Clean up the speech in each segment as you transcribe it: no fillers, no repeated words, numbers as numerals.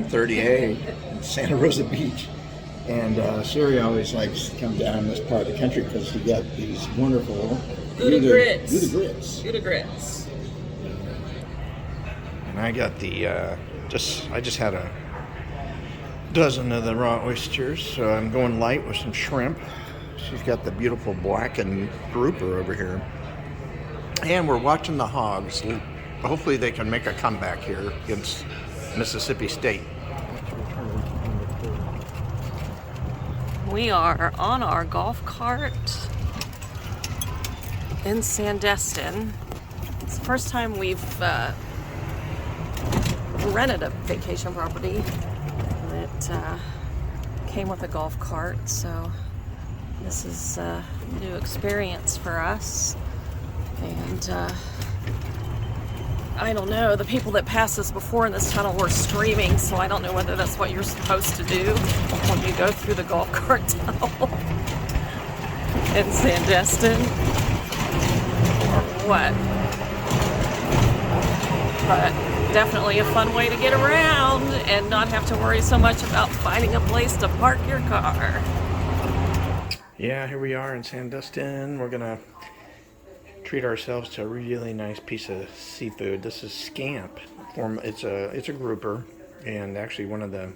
30A in Santa Rosa Beach. And Siri always likes to come down this part of the country because you got these wonderful Gouda grits. Gouda grits. And I got the I just had a dozen of the raw oysters, so I'm going light with some shrimp. She's got the beautiful blackened grouper over here. And we're watching the hogs. Hopefully they can make a comeback here against Mississippi State. We are on our golf cart in Sandestin. It's the first time we've rented a vacation property that came with a golf cart, so this is a new experience for us. And I don't know, the people that passed us before in this tunnel were streaming, so I don't know whether that's what you're supposed to do when you go through the golf cart tunnel in Sandestin or what. But definitely a fun way to get around and not have to worry so much about finding a place to park your car. Yeah, here we are in Sandestin. We're gonna treat ourselves to a really nice piece of seafood. This is Scamp. It's a grouper, and actually one of the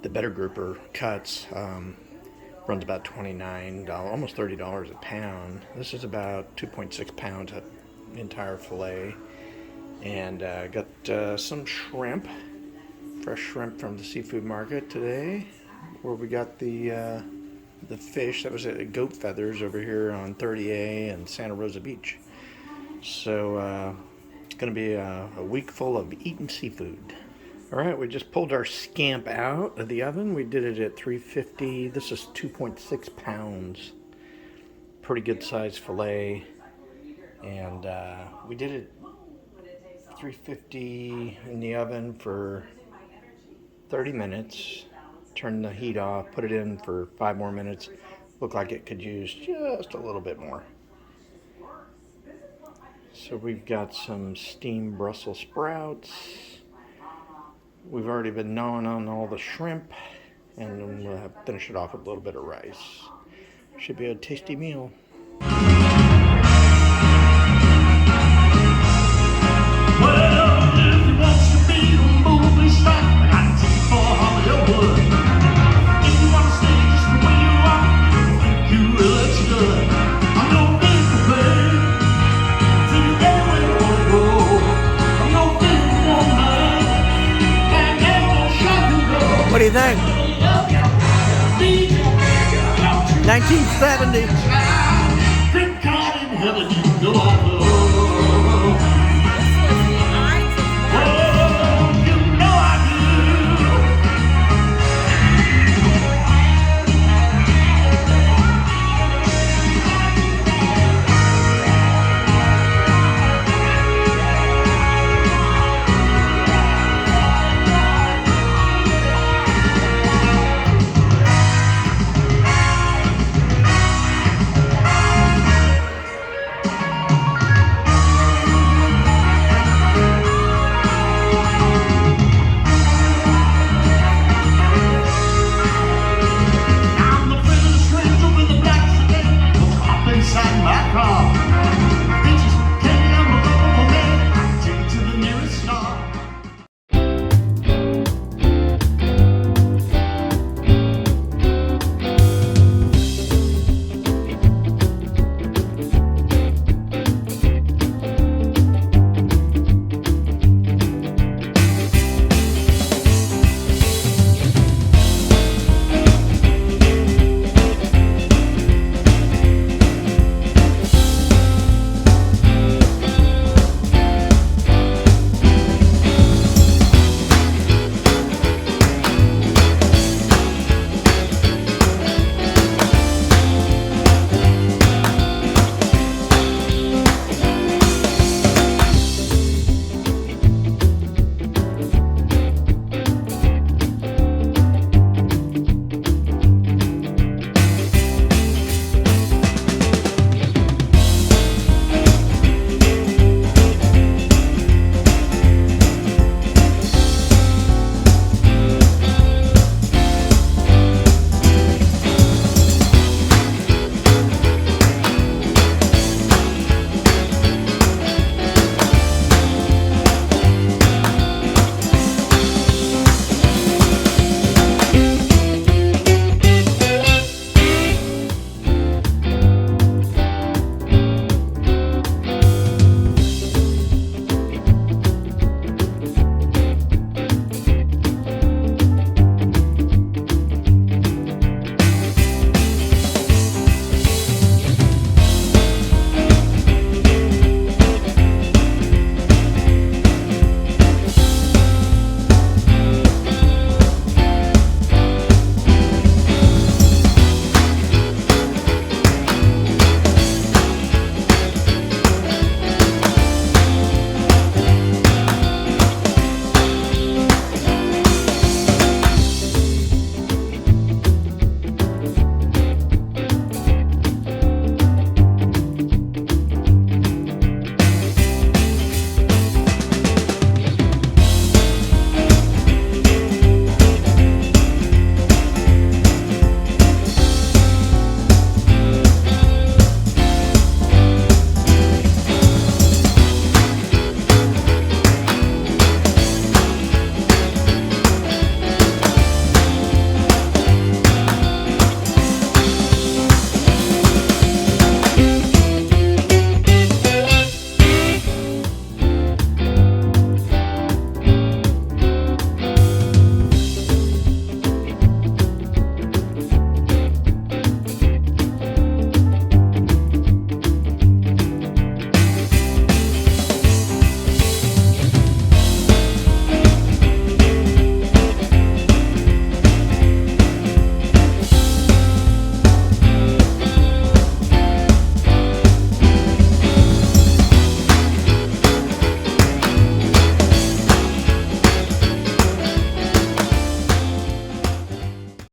better grouper cuts runs about $29, almost $30 a pound. This is about 2.6 pounds of entire fillet, and got some shrimp, fresh shrimp from the seafood market today, where we got the fish that was at Goatfeathers over here on 30A and Santa Rosa Beach. So it's going to be a week full of eating seafood. All right, we just pulled our Scamp out of the oven. We did it at 350. This is 2.6 pounds. Pretty good sized fillet. And we did it 350 in the oven for 30 minutes. Turn the heat off, put it in for 5 more minutes. Looked like it could use just a little bit more. So we've got some steamed Brussels sprouts. We've already been gnawing on all the shrimp, and then we'll finish it off with a little bit of rice. Should be a tasty meal. What do you think? 1970.